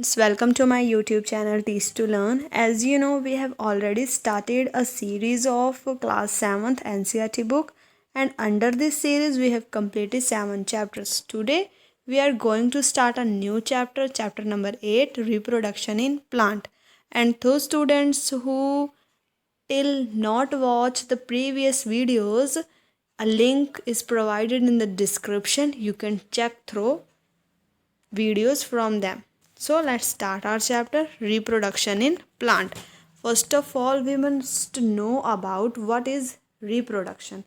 students, welcome to my YouTube channel Teach to Learn. As you know, we have already started a series of class 7th NCERT book, and under this series we have completed 7 chapters. Today we are going to start a new chapter, chapter number 8, reproduction in plant. And those students who till not watch the previous videos, a link is provided in the description. You can check through videos from them. So let's start our chapter, reproduction in plant. First of all, we must know about what is reproduction.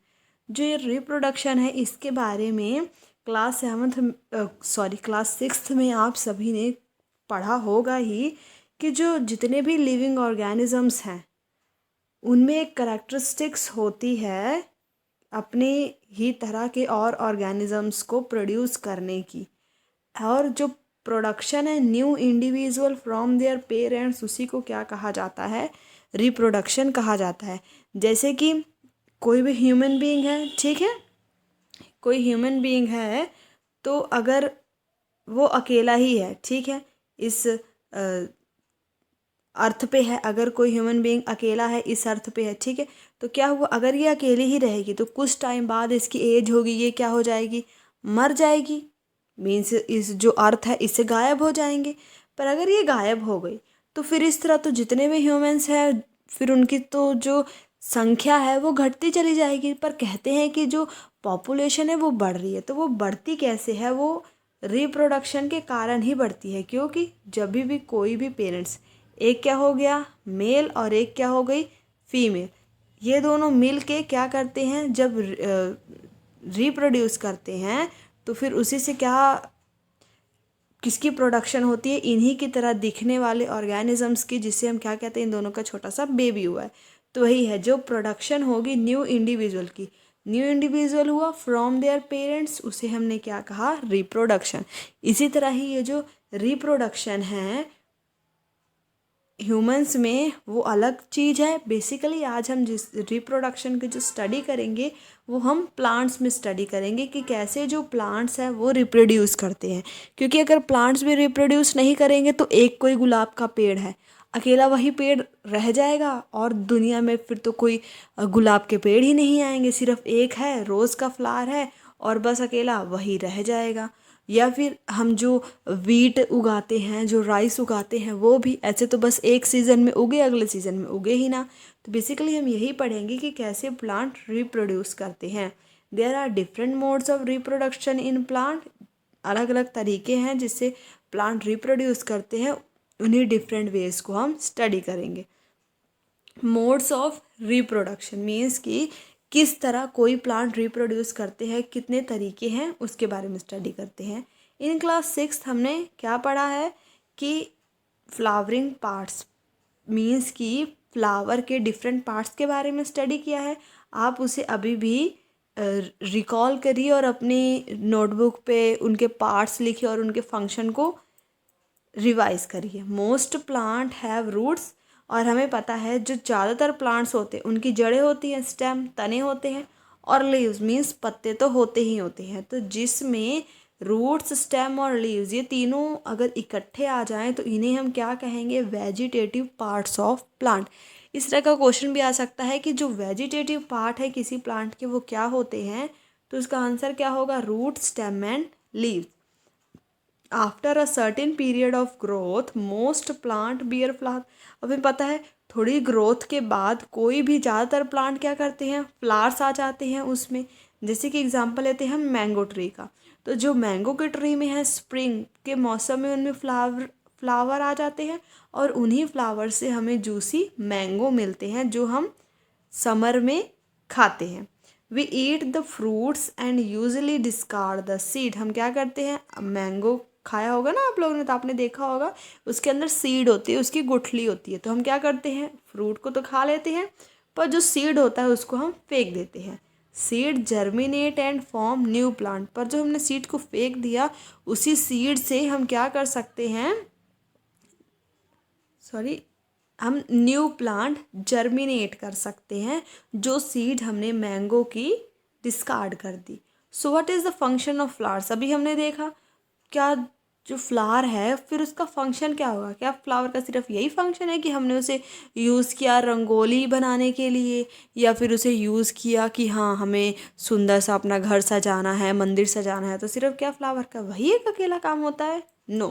जो ये reproduction है इसके बारे में class 6th में आप सभी ने पढ़ा होगा ही कि जो जितने भी लिविंग ऑर्गेनिजम्स हैं उनमें एक करेक्टरिस्टिक्स होती है अपने ही तरह के और ऑर्गेनिजम्स को प्रोड्यूस करने की, और जो प्रोडक्शन है new individual from their parents, उसी को क्या कहा जाता है, रिप्रोडक्शन कहा जाता है। जैसे कि कोई भी ह्यूमन बीइंग है, ठीक है, कोई ह्यूमन बीइंग है तो अगर वो अकेला ही है, ठीक है, इस अर्थ पे है, अगर कोई ह्यूमन बीइंग अकेला है इस अर्थ पे है, ठीक है, तो क्या हुआ, अगर ये अकेली ही रहेगी तो कुछ टाइम बाद इसकी एज होगी, ये क्या हो जाएगी, मर जाएगी। मीन्स इस जो अर्थ है इससे गायब हो जाएंगे। पर अगर ये गायब हो गई तो फिर इस तरह तो जितने भी ह्यूमंस हैं फिर उनकी तो जो संख्या है वो घटती चली जाएगी। पर कहते हैं कि जो पॉपुलेशन है वो बढ़ रही है, तो वो बढ़ती कैसे है, वो रिप्रोडक्शन के कारण ही बढ़ती है। क्योंकि जब भी कोई भी पेरेंट्स, एक क्या हो गया मेल और एक क्या हो गई फीमेल, ये दोनों मिल के क्या करते हैं, जब रिप्रोड्यूस करते हैं तो फिर उसी से क्या किसकी प्रोडक्शन होती है, इन्हीं की तरह दिखने वाले ऑर्गेनिजम्स की, जिसे हम क्या कहते हैं, इन दोनों का छोटा सा बेबी हुआ है। तो वही है जो प्रोडक्शन होगी न्यू इंडिविजुअल की, न्यू इंडिविजुअल हुआ फ्रॉम देयर पेरेंट्स, उसे हमने क्या कहा, रिप्रोडक्शन। इसी तरह ही ये जो रिप्रोडक्शन है ह्यूमंस में वो अलग चीज़ है। बेसिकली आज हम जिस रिप्रोडक्शन की जो स्टडी करेंगे वो हम प्लांट्स में स्टडी करेंगे कि कैसे जो प्लांट्स हैं वो रिप्रोड्यूस करते हैं। क्योंकि अगर प्लांट्स भी रिप्रोड्यूस नहीं करेंगे तो एक कोई गुलाब का पेड़ है, अकेला वही पेड़ रह जाएगा और दुनिया में फिर तो कोई गुलाब के पेड़ ही नहीं आएंगे, सिर्फ एक है, रोज़ का फ्लावर है और बस अकेला वही रह जाएगा। या फिर हम जो वीट उगाते हैं, जो राइस उगाते हैं, वो भी ऐसे तो बस एक सीज़न में उगे, अगले सीज़न में उगे ही ना। तो बेसिकली हम यही पढ़ेंगे कि कैसे प्लांट रिप्रोड्यूस करते हैं। There are different modes of reproduction in plant, अलग अलग तरीके हैं जिससे प्लांट रिप्रोड्यूस करते हैं, उन्हीं डिफरेंट वेज को हम स्टडी करेंगे। मोड्स ऑफ रिप्रोडक्शन मीन्स कि किस तरह कोई प्लांट रिप्रोड्यूस करते हैं, कितने तरीके हैं, उसके बारे में स्टडी करते हैं। इन क्लास 6 हमने क्या पढ़ा है कि फ्लावरिंग पार्ट्स मीन्स कि फ्लावर के डिफरेंट पार्ट्स के बारे में स्टडी किया है। आप उसे अभी भी रिकॉल करिए और अपनी नोटबुक पे उनके पार्ट्स लिखिए और उनके फंक्शन को रिवाइज करिए। मोस्ट प्लांट हैव रूट्स, और हमें पता है जो ज़्यादातर प्लांट्स होते हैं उनकी जड़ें होती हैं, स्टेम तने होते हैं, और लीव्स मीन्स पत्ते तो होते ही होते हैं। तो जिसमें रूट्स, स्टेम और लीव्स ये तीनों अगर इकट्ठे आ जाएं तो इन्हें हम क्या कहेंगे, वेजिटेटिव पार्ट्स ऑफ प्लांट। इस तरह का क्वेश्चन भी आ सकता है कि जो वेजिटेटिव पार्ट है किसी प्लांट के वो क्या होते हैं, तो इसका आंसर क्या होगा, root, stem and leaves. After a certain period of growth most plant bear flower. हमें पता है थोड़ी ग्रोथ के बाद कोई भी ज़्यादातर प्लांट क्या करते हैं, फ्लावर्स आ जाते हैं उसमें। जैसे कि एग्जांपल लेते हैं हम मैंगो ट्री का, तो जो मैंगो के ट्री में है स्प्रिंग के मौसम में उनमें फ्लावर आ जाते हैं और उन्हीं फ्लावर से हमें जूसी मैंगो मिलते हैं जो हम समर में खाते हैं। We eat the fruits and usually discard the seed. हम क्या करते हैं, मैंगो खाया होगा ना आप लोगों ने, तो आपने देखा होगा उसके अंदर सीड होती है, उसकी गुठली होती है, तो हम क्या करते हैं, फ्रूट को तो खा लेते हैं पर जो सीड होता है उसको हम फेंक देते हैं। Seed germinate and form new plant, पर जो हमने सीड को फेंक दिया उसी सीड से हम क्या कर सकते हैं, हम न्यू प्लांट जर्मिनेट कर सकते हैं जो सीड हमने मैंगो की डिस्कार्ड कर दी। So what is the function of flowers, अभी हमने देखा क्या जो फ्लावर है फिर उसका फंक्शन क्या होगा? क्या फ्लावर का सिर्फ यही फंक्शन है कि हमने उसे यूज़ किया रंगोली बनाने के लिए, या फिर उसे यूज़ किया कि हाँ हमें सुंदर सा अपना घर सजाना है, मंदिर सजाना है, तो सिर्फ क्या फ्लावर का वही एक अकेला काम होता है? नो,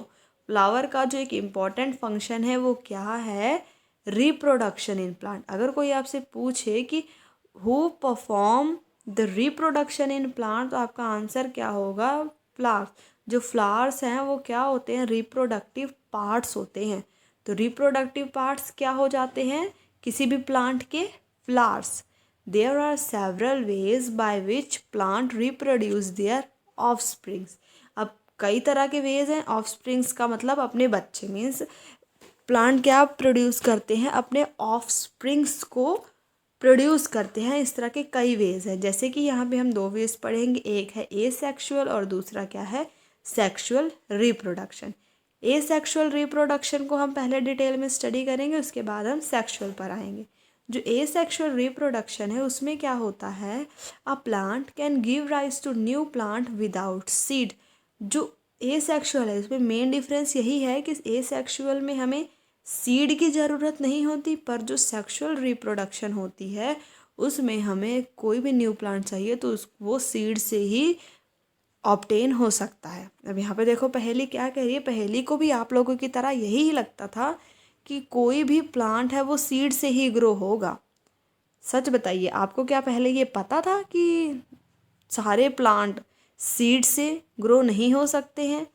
फ्लावर का जो एक इम्पॉर्टेंट फंक्शन है वो क्या है? Reproduction in plant. अगर कोई आपसे पूछे कि who perform the reproduction in plant, तो आपका आंसर क्या होगा? फ्लावर्स। जो फ्लावर्स हैं वो क्या होते हैं? रिप्रोडक्टिव पार्ट्स होते हैं। तो रिप्रोडक्टिव पार्ट्स क्या हो जाते हैं किसी भी प्लांट के? Flowers. There are several ways by which plant reproduce their offsprings. अब कई तरह के वेज हैं। ऑफस्प्रिंग्स का मतलब अपने बच्चे, मीन्स प्लांट क्या प्रोड्यूस करते हैं? अपने ऑफस्प्रिंग्स को प्रोड्यूस करते हैं। इस तरह के कई वेज हैं, जैसे कि यहाँ पे हम दो वेज पढ़ेंगे, एक है एसेक्सुअल और दूसरा क्या है? Sexual reproduction. एसेक्सुअल रिप्रोडक्शन को हम पहले डिटेल में स्टडी करेंगे, उसके बाद हम सेक्सुअल पर आएंगे। जो एसेक्सुअल रिप्रोडक्शन है उसमें क्या होता है? A plant can give rise to new plant without seed. जो एसेक्सुअल है उसमें मेन डिफरेंस यही है कि एसेक्सुअल में हमें सीड की ज़रूरत नहीं होती, पर जो सेक्सुअल रिप्रोडक्शन होती है उसमें हमें कोई भी न्यू प्लांट चाहिए तो वो सीड से ही ऑब्टेन हो सकता है। अब यहाँ पे देखो पहेली क्या कह रही है। पहेली को भी आप लोगों की तरह यही लगता था कि कोई भी प्लांट है वो सीड से ही ग्रो होगा। सच बताइए, आपको क्या पहले ये पता था कि सारे प्लांट सीड से ग्रो नहीं हो सकते हैं?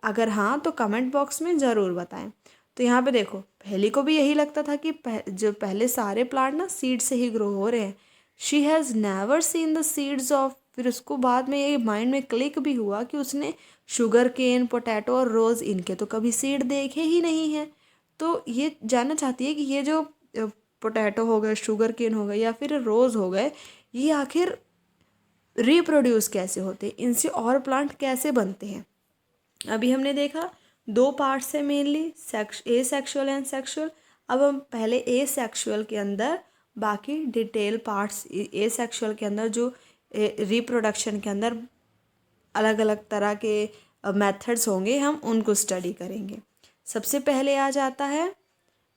अगर हाँ तो कमेंट बॉक्स में ज़रूर बताएं। तो यहाँ पे देखो पहली को भी यही लगता था कि जो पहले सारे प्लांट ना सीड से ही ग्रो हो रहे हैं। She has never seen the seeds of, फिर उसको बाद में ये माइंड में क्लिक भी हुआ कि उसने शुगर केन, पोटैटो और रोज़ इनके तो कभी सीड देखे ही नहीं हैं। तो ये जानना चाहती है कि ये जो पोटैटो हो गए, शुगर केन हो गए या फिर रोज़ हो गए, ये आखिर रिप्रोड्यूस कैसे होते हैं, इनसे और प्लांट कैसे बनते हैं। अभी हमने देखा दो पार्ट्स है mainly, A sexual and sexual. अब हम पहले ए सेक्सुअल के अंदर बाकी डिटेल पार्ट्स, ए सेक्सुअल के अंदर जो रिप्रोडक्शन के अंदर अलग अलग तरह के मेथड्स होंगे हम उनको स्टडी करेंगे। सबसे पहले आ जाता है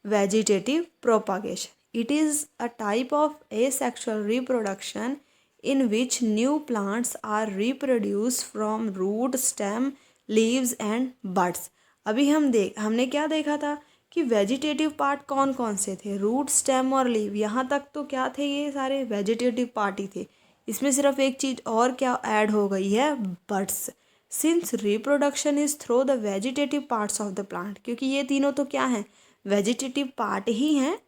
vegetative propagation. It is a type of asexual reproduction in which new plants are reproduced from root, stem, leaves and buds। अभी हमने क्या देखा था कि वेजिटेटिव पार्ट कौन कौन से थे? रूट, स्टेम और लीव। यहाँ तक तो क्या थे? ये सारे वेजिटेटिव पार्ट ही थे। इसमें सिर्फ एक चीज़ और क्या ऐड हो गई है? Buds. Since reproduction is through the vegetative parts of the plant, क्योंकि ये तीनों तो क्या हैं? वेजिटेटिव पार्ट ही हैं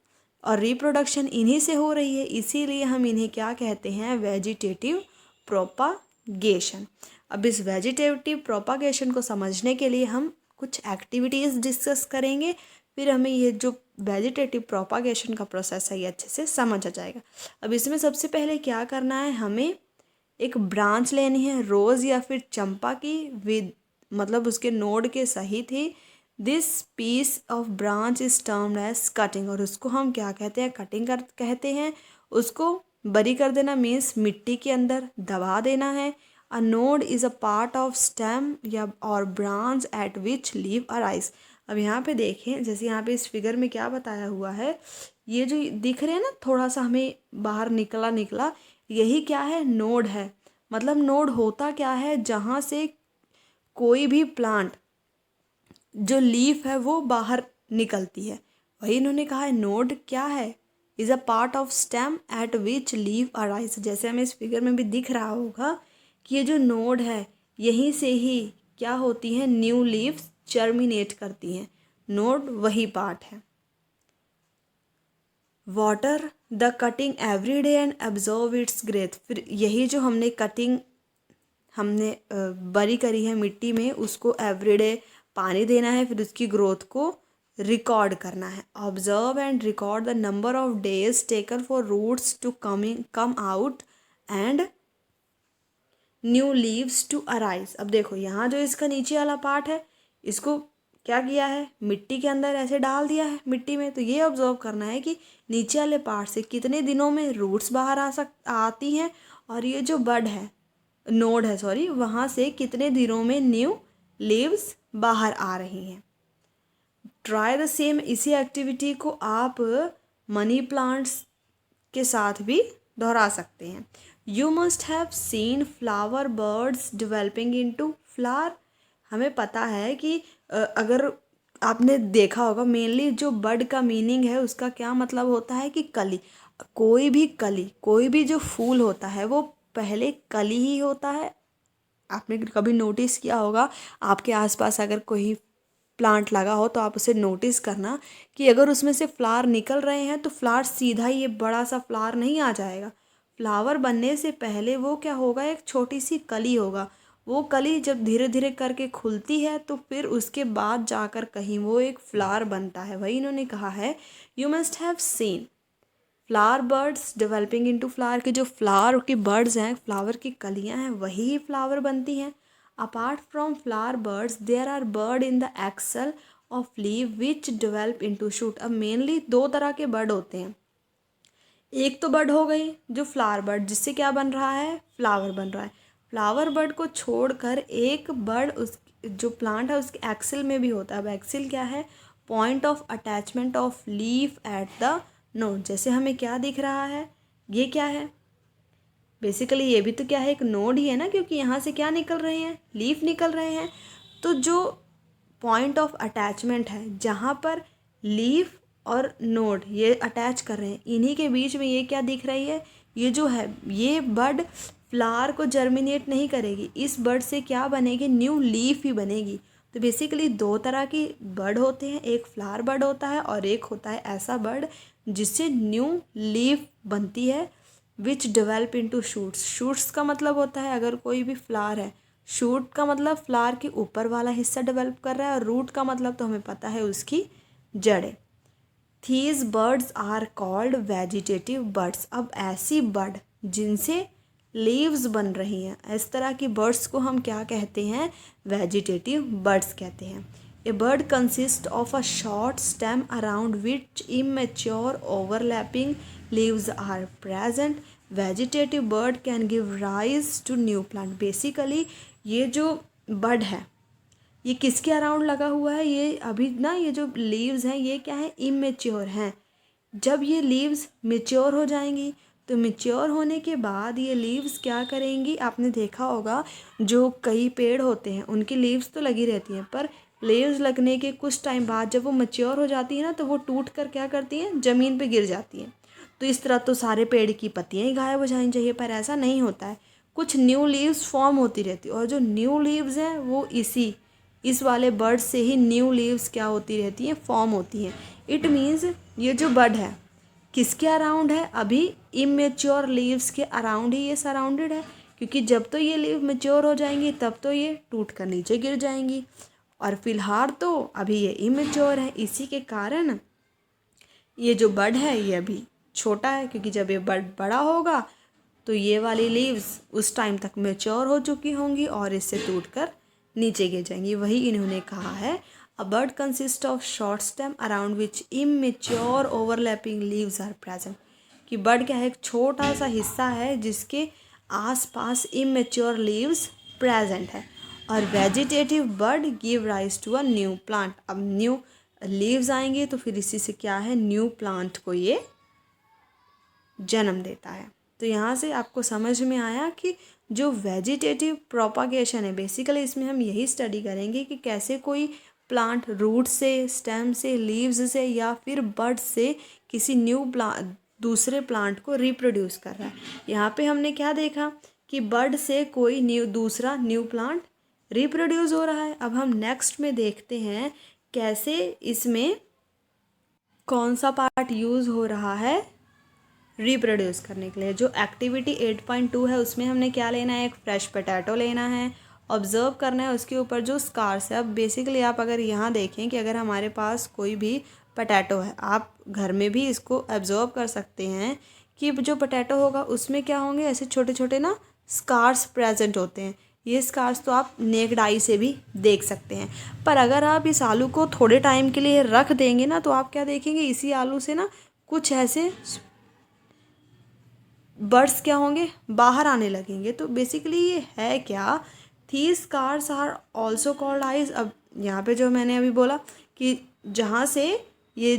और रिप्रोडक्शन इन्हीं से हो रही है, इसीलिए हम इन्हें क्या कहते हैं? Vegetative propagation. अब इस वेजिटेटिव प्रोपागेशन को समझने के लिए हम कुछ एक्टिविटीज़ डिस्कस करेंगे, फिर हमें ये जो वेजिटेटिव प्रोपागेशन का प्रोसेस है ये अच्छे से समझ आ जाएगा। अब इसमें सबसे पहले क्या करना है? हमें एक ब्रांच लेनी है रोज़ या फिर चंपा की, विद मतलब उसके नोड के सहित ही। This piece of branch is termed as cutting, और उसको हम क्या कहते हैं? कटिंग कर कहते हैं। उसको बरी कर देना मीन्स मिट्टी के अंदर दबा देना है। A node is a part of stem या और branch at which leave arise. अब यहाँ पे देखें, जैसे यहाँ पे इस फिगर में क्या बताया हुआ है, ये जो दिख रहे हैं ना थोड़ा सा हमें बाहर निकला निकला, यही क्या है? नोड है। मतलब नोड होता क्या है? जहाँ से कोई भी प्लांट जो लीफ है वो बाहर निकलती है, वही इन्होंने कहा है नोड क्या है? Is a part of stem eight which leave arise. जैसे हमें इस फिगर में भी दिख रहा होगा कि ये जो नोड है यहीं से ही क्या होती हैं? न्यू लीव्स जर्मिनेट करती हैं। नोड वही पार्ट है। Water the cutting every day and absorb it's ग्रेथ। फिर यही जो हमने कटिंग बरी करी है मिट्टी में, उसको एवरीडे पानी देना है, फिर उसकी ग्रोथ को रिकॉर्ड करना है। Observe and record the number of days taken for roots to come out and new leaves to arise. अब देखो यहाँ जो इसका नीचे वाला पार्ट है, इसको क्या किया है? मिट्टी के अंदर ऐसे डाल दिया है मिट्टी में। तो ये ऑब्जर्व करना है कि नीचे वाले पार्ट से कितने दिनों में रूट्स बाहर आती हैं, और ये जो बड है, नोड है सॉरी, वहाँ से कितने दिनों में न्यू लीव्स बाहर आ रही हैं। ट्राई द सेम, इसी एक्टिविटी को आप मनी प्लांट्स के साथ भी दोहरा सकते हैं। You must have seen flower birds developing into flower. हमें पता है कि अगर आपने देखा होगा, मेनली जो बर्ड का मीनिंग है उसका क्या मतलब होता है कि कली। कोई भी जो फूल होता है वो पहले कली ही होता है। आपने कभी नोटिस किया होगा, आपके आसपास अगर कोई प्लांट लगा हो तो आप उसे नोटिस करना कि अगर उसमें से फ्लावर निकल रहे हैं तो फ्लावर सीधा ही ये बड़ा सा फ्लावर नहीं आ जाएगा। फ्लावर बनने से पहले वो क्या होगा, एक छोटी सी कली होगा। वो कली जब धीरे धीरे करके खुलती है तो फिर उसके बाद जाकर कहीं वो एक फ्लावर बनता है। वही इन्होंने कहा है, you must have seen flower birds developing into flower, के जो फ्लावर की बर्ड्स हैं, फ्लावर की कलियां हैं, वही फ्लावर बनती हैं। Apart from flower buds there are bud in the axil of leave which develop into shoot. अब मेनली दो तरह के बर्ड होते हैं। एक तो बर्ड हो गई जो फ्लावर बर्ड, जिससे क्या बन रहा है, फ्लावर बन रहा है। फ्लावर बर्ड को छोड़कर एक बर्ड उस जो प्लांट है उसके एक्सिल में भी होता है। अब एक्सिल क्या है, point of attachment of leaf at the node. जैसे हमें क्या दिख रहा है, ये क्या है, बेसिकली ये भी तो क्या है, एक नोड ही है ना, क्योंकि यहाँ से क्या निकल रहे हैं, लीफ निकल रहे हैं। तो जो पॉइंट ऑफ अटैचमेंट है, जहाँ पर लीफ और नोड ये अटैच कर रहे हैं, इन्हीं के बीच में ये क्या दिख रही है, ये जो है, ये बर्ड फ्लावर को जर्मिनेट नहीं करेगी। इस बर्ड से क्या बनेगी, न्यू लीफ ही बनेगी। तो बेसिकली दो तरह की बर्ड होते हैं, एक फ्लावर बर्ड होता है और एक होता है ऐसा बर्ड जिससे न्यू लीफ बनती है, विच डेवलप इनटू शूट्स। शूट्स का मतलब होता है अगर कोई भी फ्लावर है, शूट का मतलब फ्लावर के ऊपर वाला हिस्सा डेवलप कर रहा है, और रूट का मतलब तो हमें पता है उसकी जड़ें। These buds are called vegetative buds. अब ऐसी बर्ड जिनसे लीव्स बन रही हैं, इस तरह की बर्ड्स को हम क्या कहते हैं, वेजिटेटिव बर्ड्स कहते हैं। A bud consist of a short stem around which immature overlapping leaves are present. Vegetative bud can give rise to new plant. Basically ये जो बर्ड है ये किसके अराउंड लगा हुआ है, ये अभी ना, ये जो लीव्स हैं ये क्या है, इमेच्योर हैं। जब ये लीव्स मेच्योर हो जाएंगी तो मेच्योर होने के बाद ये लीव्स क्या करेंगी, आपने देखा होगा जो कई पेड़ होते हैं उनकी लीव्स तो लगी रहती हैं, पर लीव्स लगने के कुछ टाइम बाद जब वो मेच्योर हो जाती है ना, तो वो टूट कर क्या करती हैं, ज़मीन पे गिर जाती हैं। तो इस तरह तो सारे पेड़ की पत्तियाँ ही गायब हो जानी चाहिए, पर ऐसा नहीं होता है। कुछ न्यू लीव्स फॉर्म होती रहती है, और जो न्यू लीव्स हैं वो इस वाले बर्ड से ही न्यू लीव्स क्या होती रहती हैं, फॉर्म होती हैं। इट मीन्स ये जो बर्ड है किसके अराउंड है, अभी इमेच्योर लीव्स के अराउंड ही ये सराउंडेड है, क्योंकि जब तो ये लीव मेच्योर हो जाएंगी तब तो ये टूट कर नीचे गिर जाएंगी, और फिलहाल तो अभी ये इमेच्योर है। इसी के कारण ये जो बर्ड है ये अभी छोटा है, क्योंकि जब ये बर्ड बड़ा होगा तो ये वाली लीव्स उस टाइम तक मेच्योर हो चुकी होंगी और इससे टूटकर नीचे गिर जाएंगी। वही इन्होंने कहा है, a bud consist of short stem around which immature overlapping leaves are present. कि बर्ड क्या है, एक छोटा सा हिस्सा है जिसके आसपास इमेच्योर लीव्स प्रेजेंट है, और vegetative bud give rise to a new plant. अब न्यू लीव्स आएंगे तो फिर इसी से क्या है, न्यू प्लांट को ये जन्म देता है। तो यहाँ से आपको समझ में आया कि जो वेजिटेटिव प्रोपागेशन है, बेसिकली इसमें हम यही स्टडी करेंगे कि कैसे कोई प्लांट रूट से, स्टेम से, लीव्स से या फिर बड से किसी दूसरे प्लांट को रिप्रोड्यूस कर रहा है। यहाँ पे हमने क्या देखा कि बड से कोई दूसरा न्यू प्लांट रिप्रोड्यूस हो रहा है। अब हम नेक्स्ट में देखते हैं कैसे इसमें कौन सा पार्ट यूज़ हो रहा है रिप्रोड्यूस करने के लिए। जो एक्टिविटी 8.2 है उसमें हमने क्या लेना है, एक फ्रेश पोटैटो लेना है, ऑब्ज़र्व करना है उसके ऊपर जो स्कार्स है। अब बेसिकली आप अगर यहाँ देखें कि अगर हमारे पास कोई भी पोटैटो है, आप घर में भी इसको ऑब्ज़र्व कर सकते हैं कि जो पोटैटो होगा उसमें क्या होंगे, ऐसे छोटे छोटे ना स्कार्स प्रेजेंट होते हैं। ये स्कार्स तो आप नेक्ड आई से भी देख सकते हैं, पर अगर आप इस आलू को थोड़े टाइम के लिए रख देंगे ना, तो आप क्या देखेंगे, इसी आलू से ना कुछ ऐसे बर्ड्स क्या होंगे, बाहर आने लगेंगे। तो बेसिकली ये है क्या, these scars are also called eyes. अब यहाँ पे जो मैंने अभी बोला कि जहाँ से ये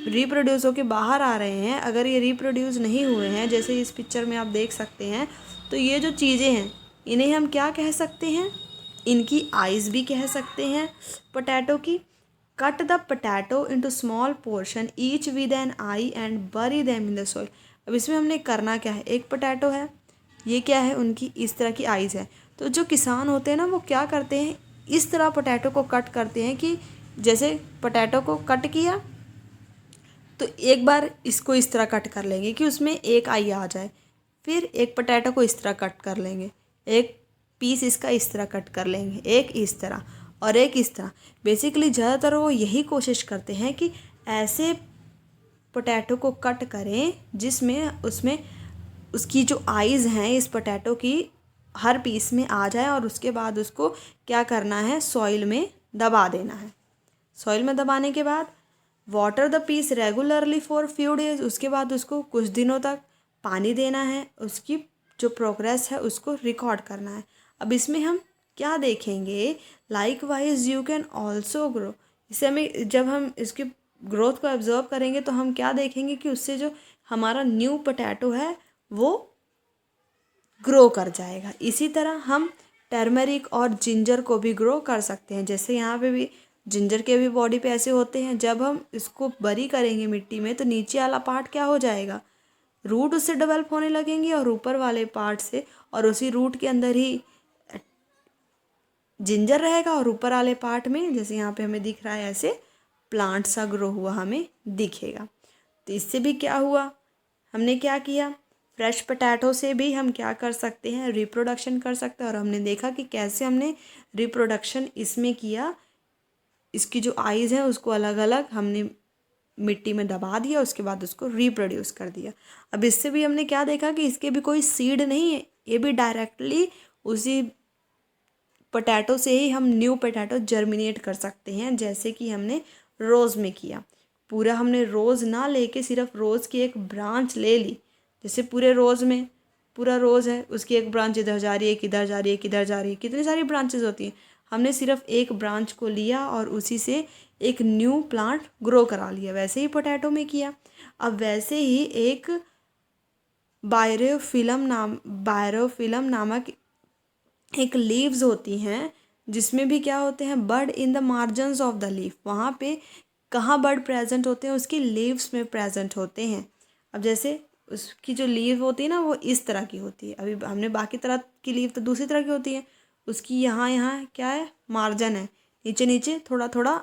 रिप्रोड्यूस होके बाहर आ रहे हैं, अगर ये रिप्रोड्यूस नहीं हुए हैं, जैसे इस पिक्चर में आप देख सकते हैं, तो ये जो चीज़ें हैं इन्हें हम क्या कह सकते हैं, इनकी आइज़ भी कह सकते हैं पोटैटो की। Cut the potato into small portion each with an eye and bury them in the soil. अब इसमें हमने करना क्या है, एक पोटैटो है, ये क्या है, उनकी इस तरह की आइज़ है। तो जो किसान होते हैं ना, वो क्या करते हैं, इस तरह पोटैटो को कट करते हैं कि जैसे पोटैटो को कट किया तो एक बार इसको इस तरह कट कर लेंगे कि उसमें एक आई आ जाए, फिर एक पोटैटो को इस तरह कट कर लेंगे, एक पीस इसका इस तरह कट कर लेंगे, एक इस तरह और एक इस तरह। बेसिकली ज़्यादातर वो यही कोशिश करते हैं कि ऐसे पोटैटो को कट करें जिसमें उसमें उसकी जो आइज़ हैं इस पोटैटो की हर पीस में आ जाए, और उसके बाद उसको क्या करना है, सॉइल में दबा देना है। सॉइल में दबाने के बाद water the piece regularly for few days, उसके बाद उसको कुछ दिनों तक पानी देना है, उसकी जो प्रोग्रेस है उसको रिकॉर्ड करना है। अब इसमें हम क्या देखेंगे, like wise you can also grow. इससे हमें, जब हम इसकी ग्रोथ को ऑब्जर्व करेंगे तो हम क्या देखेंगे कि उससे जो हमारा न्यू पोटैटो है वो ग्रो कर जाएगा। इसी तरह हम टर्मरिक और जिंजर को भी ग्रो कर सकते हैं। जैसे यहाँ पे भी जिंजर के भी बॉडी पे ऐसे होते हैं, जब हम इसको बरी करेंगे मिट्टी में तो नीचे वाला पार्ट क्या हो जाएगा, रूट उससे डेवलप होने लगेंगे, और ऊपर वाले पार्ट से, और उसी रूट के अंदर ही जिंजर रहेगा, और ऊपर वाले पार्ट में जैसे यहाँ पे हमें दिख रहा है ऐसे प्लांट सा ग्रो हुआ हमें दिखेगा। तो इससे भी क्या हुआ, हमने क्या किया, फ्रेश पोटैटो से भी हम क्या कर सकते हैं, रिप्रोडक्शन कर सकते हैं। और हमने देखा कि कैसे हमने रिप्रोडक्शन इसमें किया, इसकी जो आइज़ हैं उसको अलग अलग हमने मिट्टी में दबा दिया, उसके बाद उसको रिप्रोड्यूस कर दिया। अब इससे भी हमने क्या देखा कि इसके भी कोई सीड नहीं है, ये भी डायरेक्टली उसी पोटैटो से ही हम न्यू पोटैटो जर्मिनेट कर सकते हैं, जैसे कि हमने रोज़ में किया। पूरा हमने रोज़ ना लेके सिर्फ रोज़ की एक ब्रांच ले ली, जैसे पूरे रोज़ में पूरा रोज़ है, उसकी एक ब्रांच इधर जा रही है, एक इधर जा रही है, एक इधर जा रही है, कितनी सारी ब्रांचेस होती हैं। हमने सिर्फ एक ब्रांच को लिया और उसी से एक न्यू प्लांट ग्रो करा लिया, वैसे ही पोटैटो में किया। अब वैसे ही एक बायरोफिलम नामक एक लीव्स होती हैं, जिसमें भी क्या होते हैं, bird in the margins of the leaf. वहाँ पे कहाँ बर्ड प्रेजेंट होते हैं, उसकी लीव्स में प्रेजेंट होते हैं। अब जैसे उसकी जो लीव होती है ना वो इस तरह की होती है, अभी हमने बाकी तरह की लीव तो दूसरी तरह की होती है, उसकी यहाँ यहाँ क्या है, मार्जिन है, नीचे नीचे थोड़ा थोड़ा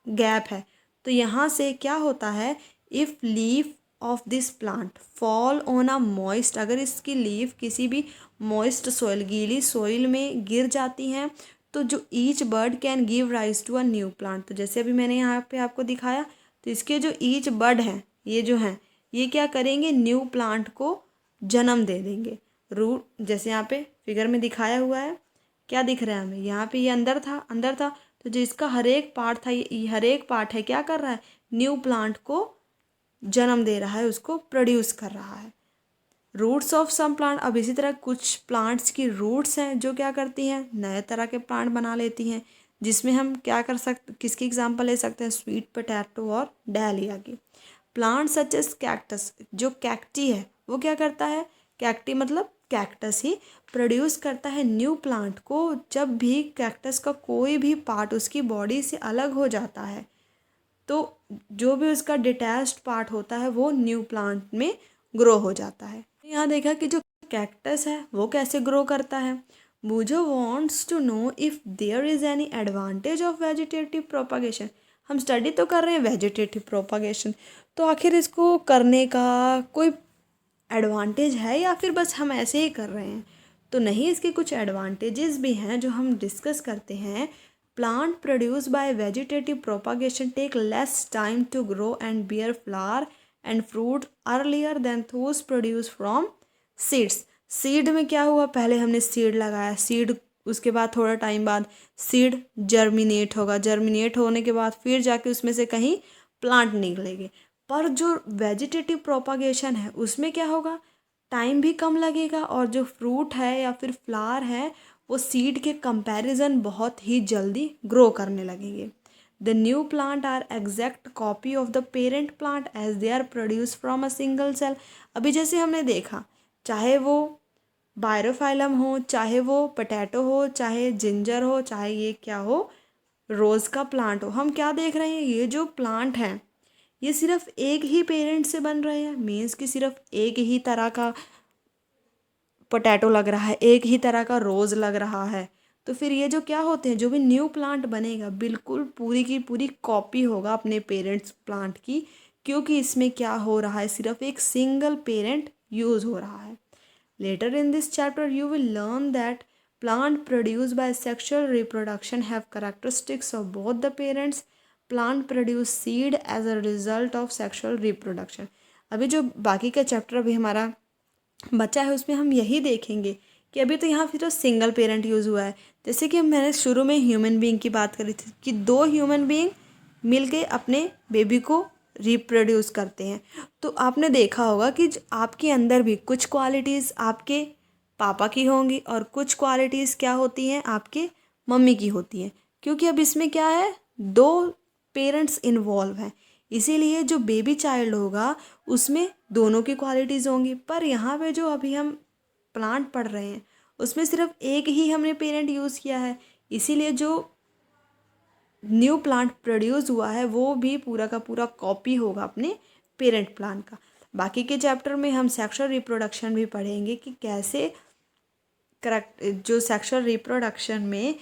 गैप है। तो यहाँ से क्या होता है, if leaf of this plant fall on a moist, अगर इसकी लीफ किसी भी मॉइस्ट सॉइल, गीली सॉइल में गिर जाती हैं, तो जो each bud can give rise to a new plant. तो जैसे अभी मैंने यहाँ पे आपको दिखाया, तो इसके जो ईच बर्ड हैं, ये जो हैं, ये क्या करेंगे, न्यू प्लांट को जन्म दे देंगे। रूट जैसे यहाँ पे फिगर में दिखाया हुआ है, क्या दिख रहा है हमें, यहाँ पे ये अंदर था, तो जो इसका हर एक पार्ट था, ये हर एक पार्ट है क्या कर रहा है, न्यू प्लांट को जन्म दे रहा है, उसको प्रोड्यूस कर रहा है। रूट्स ऑफ सम प्लांट, अब इसी तरह कुछ प्लांट्स की रूट्स हैं जो क्या करती हैं, नए तरह के प्लांट बना लेती हैं, जिसमें हम क्या कर सकते, किसकी एग्जांपल ले सकते हैं, स्वीट पोटैटो और डहलिया की। प्लांट सच एज कैक्टस, जो कैक्टी है वो क्या करता है, कैक्टी मतलब कैक्टस ही प्रोड्यूस करता है न्यू प्लांट को। जब भी कैक्टस का कोई भी पार्ट उसकी बॉडी से अलग हो जाता है, तो जो भी उसका डिटैच्ड पार्ट होता है वो न्यू प्लांट में ग्रो हो जाता है। यहाँ देखा कि जो कैक्टस है वो कैसे ग्रो करता है। मुझे wants to know if there is any advantage of vegetative propagation. हम स्टडी तो कर रहे हैं वेजिटेटिव प्रोपागेशन, तो आखिर इसको करने का कोई एडवांटेज है या फिर बस हम ऐसे ही कर रहे हैं। तो नहीं, इसके कुछ एडवांटेजेस भी हैं जो हम डिस्कस करते हैं। Plant produce by vegetative propagation take less time to grow and bear flower and fruit earlier than those produce from seeds. Seed में क्या हुआ, पहले हमने सीड लगाया, सीड उसके बाद थोड़ा टाइम बाद सीड जर्मिनेट होगा, जर्मिनेट होने के बाद फिर जाके उसमें से कहीं प्लांट निकलेंगे। पर जो वेजिटेटिव प्रोपागेशन है उसमें क्या होगा, टाइम भी कम लगेगा, और जो फ्रूट है या फिर फ्लावर है वो सीड के कंपैरिजन बहुत ही जल्दी ग्रो करने लगेंगे। The new plant are exact copy of the parent plant as they are produce from a single cell. अभी जैसे हमने देखा, चाहे वो बायरोफाइलम हो, चाहे वो पोटैटो हो, चाहे जिंजर हो, चाहे ये क्या हो, रोज़ का प्लांट हो, हम क्या देख रहे हैं, ये जो प्लांट हैं ये सिर्फ एक ही पेरेंट से बन रहे हैं। मीन्स कि सिर्फ एक ही तरह का पोटैटो लग रहा है, एक ही तरह का रोज़ लग रहा है। तो फिर ये जो क्या होते हैं, जो भी न्यू प्लांट बनेगा बिल्कुल पूरी की पूरी कॉपी होगा अपने पेरेंट्स प्लांट की, क्योंकि इसमें क्या हो रहा है, सिर्फ एक सिंगल पेरेंट यूज़ हो रहा है। Later in this chapter, you will learn that plant produced by sexual reproduction have characteristics of both the parents. Plant produce seed as a result of sexual reproduction. अभी जो बाकी का chapter अभी हमारा बचा है उसमें हम यही देखेंगे कि अभी तो यहाँ फिर तो सिंगल पेरेंट यूज़ हुआ है। जैसे कि मैंने शुरू में ह्यूमन बीइंग की बात करी थी कि दो ह्यूमन बीइंग मिलके अपने बेबी को रिप्रोड्यूस करते हैं। तो आपने देखा होगा कि आपके अंदर भी कुछ क्वालिटीज़ आपके पापा की होंगी और कुछ क्वालिटीज़ क्या होती हैं, आपके मम्मी की होती हैं, क्योंकि अब इसमें क्या है, दो पेरेंट्स इन्वॉल्व हैं, इसीलिए जो बेबी चाइल्ड होगा उसमें दोनों की क्वालिटीज़ होंगी। पर यहाँ पे जो अभी हम प्लांट पढ़ रहे हैं उसमें सिर्फ एक ही हमने पेरेंट यूज़ किया है, इसीलिए जो न्यू प्लांट प्रोड्यूस हुआ है वो भी पूरा का पूरा कॉपी होगा अपने पेरेंट प्लांट का। बाकी के चैप्टर में हम सेक्सुअल रिप्रोडक्शन भी पढ़ेंगे कि कैसे करेक्ट जो सेक्सुअल रिप्रोडक्शन में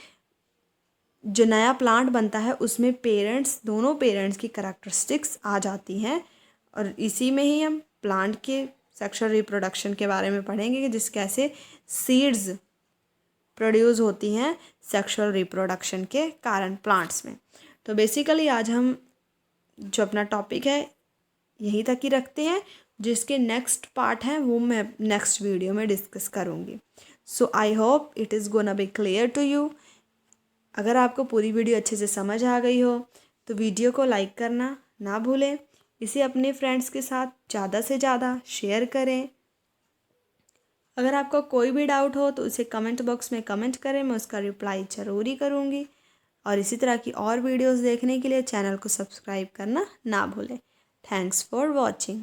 जो नया प्लांट बनता है उसमें पेरेंट्स, दोनों पेरेंट्स की करैक्टरिस्टिक्स आ जाती हैं। और इसी में ही हम प्लांट के सेक्सुअल रिप्रोडक्शन के बारे में पढ़ेंगे कि जिस कैसे सीड्स प्रोड्यूस होती हैं सेक्सुअल रिप्रोडक्शन के कारण प्लांट्स में। तो बेसिकली आज हम जो अपना टॉपिक है यहीं तक ही रखते हैं, जिसके नेक्स्ट पार्ट हैं वो मैं नेक्स्ट वीडियो में डिस्कस करूँगी। So I hope it is gonna be clear to you. अगर आपको पूरी वीडियो अच्छे से समझ आ गई हो तो वीडियो को लाइक करना ना भूलें, इसे अपने फ्रेंड्स के साथ ज़्यादा से ज़्यादा शेयर करें। अगर आपका कोई भी डाउट हो तो उसे कमेंट बॉक्स में कमेंट करें, मैं उसका रिप्लाई ज़रूर ही करूँगी। और इसी तरह की और वीडियोस देखने के लिए चैनल को सब्सक्राइब करना ना भूलें। Thanks for watching.